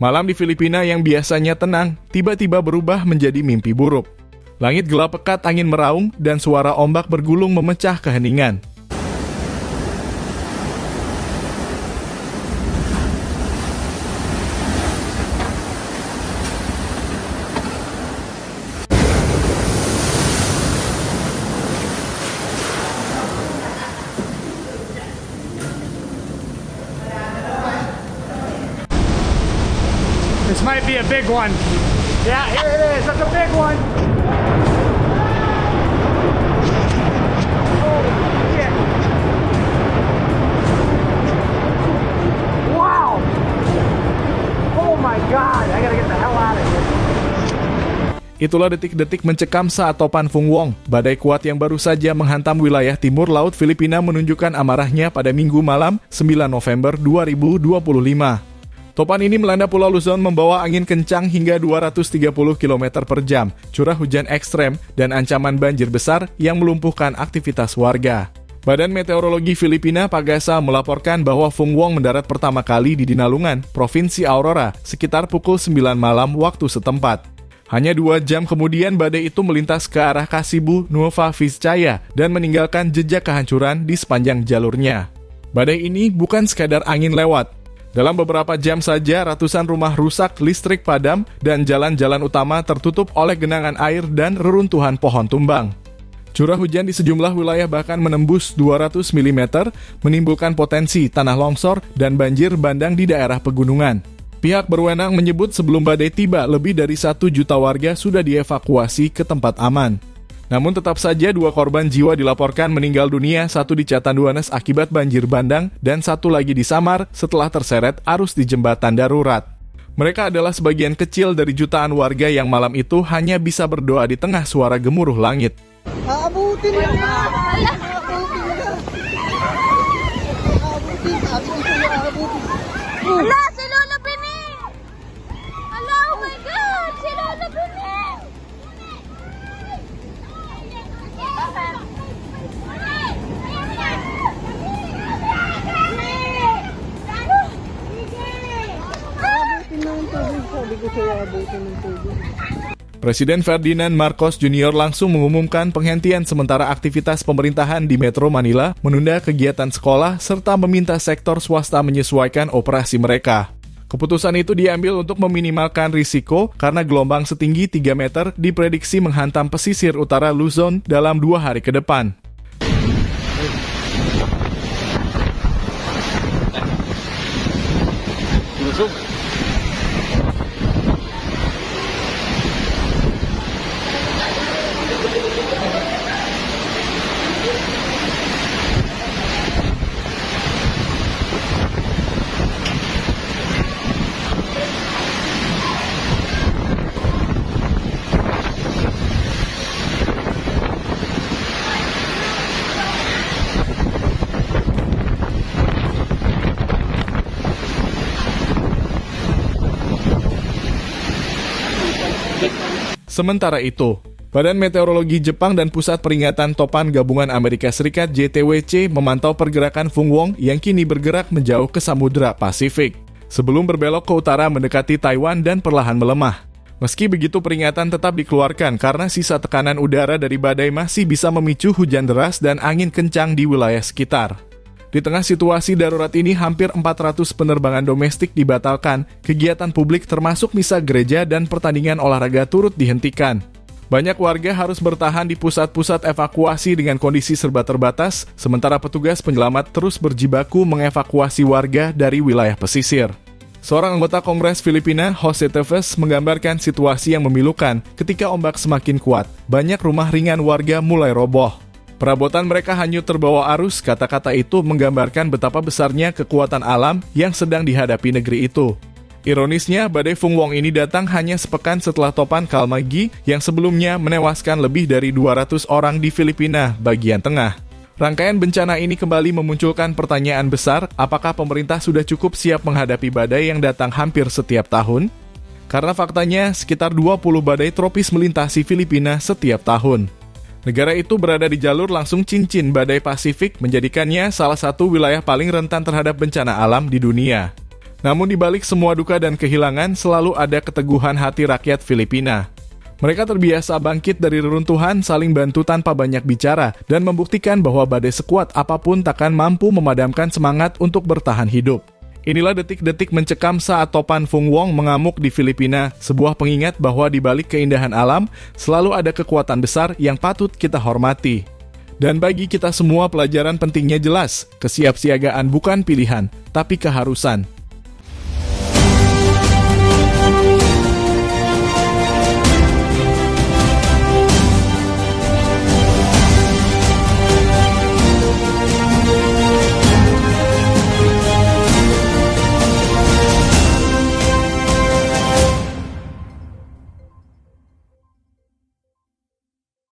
Malam di Filipina yang biasanya tenang, tiba-tiba berubah menjadi mimpi buruk. Langit gelap pekat, angin meraung, dan suara ombak bergulung memecah keheningan. This might be a big one. Yeah, here it is. That's a big one. Oh, shit. Wow. Oh my God. I gotta get the hell out of here. Itulah detik-detik mencekam saat topan Fung Wong, badai kuat yang baru saja menghantam wilayah timur laut Filipina, menunjukkan amarahnya pada Minggu malam 9 November 2025. Topan ini melanda Pulau Luzon membawa angin kencang hingga 230 km per jam, curah hujan ekstrem, dan ancaman banjir besar yang melumpuhkan aktivitas warga. Badan Meteorologi Filipina Pagasa melaporkan bahwa Fung Wong mendarat pertama kali di Dinalungan, Provinsi Aurora, sekitar pukul 9 malam waktu setempat. Hanya 2 jam kemudian badai itu melintas ke arah Kasibu, Nueva Vizcaya, dan meninggalkan jejak kehancuran di sepanjang jalurnya. Badai ini bukan sekadar angin lewat. Dalam beberapa jam saja, ratusan rumah rusak, listrik padam, dan jalan-jalan utama tertutup oleh genangan air dan reruntuhan pohon tumbang. Curah hujan di sejumlah wilayah bahkan menembus 200 mm, menimbulkan potensi tanah longsor dan banjir bandang di daerah pegunungan. Pihak berwenang menyebut sebelum badai tiba, lebih dari 1 juta warga sudah dievakuasi ke tempat aman. Namun tetap saja 2 korban jiwa dilaporkan meninggal dunia, 1 di Catanduanes akibat banjir bandang, dan 1 lagi di Samar setelah terseret arus di jembatan darurat. Mereka adalah sebagian kecil dari jutaan warga yang malam itu hanya bisa berdoa di tengah suara gemuruh langit. Aabutin na! Hala, si Lola Bening! Hala, oh my God! Si Lola Bening! Presiden Ferdinand Marcos Jr. langsung mengumumkan penghentian sementara aktivitas pemerintahan di Metro Manila, menunda kegiatan sekolah, serta meminta sektor swasta menyesuaikan operasi mereka. Keputusan itu diambil untuk meminimalkan risiko karena gelombang setinggi 3 meter diprediksi menghantam pesisir utara Luzon dalam 2 hari ke depan. Sementara itu, Badan Meteorologi Jepang dan Pusat Peringatan Topan Gabungan Amerika Serikat JTWC memantau pergerakan Fung Wong yang kini bergerak menjauh ke Samudra Pasifik, sebelum berbelok ke utara mendekati Taiwan dan perlahan melemah. Meski begitu, peringatan tetap dikeluarkan karena sisa tekanan udara dari badai masih bisa memicu hujan deras dan angin kencang di wilayah sekitar. Di tengah situasi darurat ini, hampir 400 penerbangan domestik dibatalkan, kegiatan publik termasuk misa gereja dan pertandingan olahraga turut dihentikan. Banyak warga harus bertahan di pusat-pusat evakuasi dengan kondisi serba terbatas, sementara petugas penyelamat terus berjibaku mengevakuasi warga dari wilayah pesisir. Seorang anggota Kongres Filipina, Jose Teves, menggambarkan situasi yang memilukan ketika ombak semakin kuat. Banyak rumah ringan warga mulai roboh. Perabotan mereka hanyut terbawa arus. Kata-kata itu menggambarkan betapa besarnya kekuatan alam yang sedang dihadapi negeri itu. Ironisnya, badai Fung Wong ini datang hanya sepekan setelah topan Kalmagi yang sebelumnya menewaskan lebih dari 200 orang di Filipina bagian tengah. Rangkaian bencana ini kembali memunculkan pertanyaan besar, apakah pemerintah sudah cukup siap menghadapi badai yang datang hampir setiap tahun? Karena faktanya, sekitar 20 badai tropis melintasi Filipina setiap tahun. Negara itu berada di jalur langsung cincin badai Pasifik, menjadikannya salah satu wilayah paling rentan terhadap bencana alam di dunia. Namun di balik semua duka dan kehilangan, selalu ada keteguhan hati rakyat Filipina. Mereka terbiasa bangkit dari reruntuhan, saling bantu tanpa banyak bicara, dan membuktikan bahwa badai sekuat apapun takkan mampu memadamkan semangat untuk bertahan hidup. Inilah detik-detik mencekam saat topan Fung Wong mengamuk di Filipina, sebuah pengingat bahwa di balik keindahan alam, selalu ada kekuatan besar yang patut kita hormati. Dan bagi kita semua pelajaran pentingnya jelas, kesiapsiagaan bukan pilihan, tapi keharusan.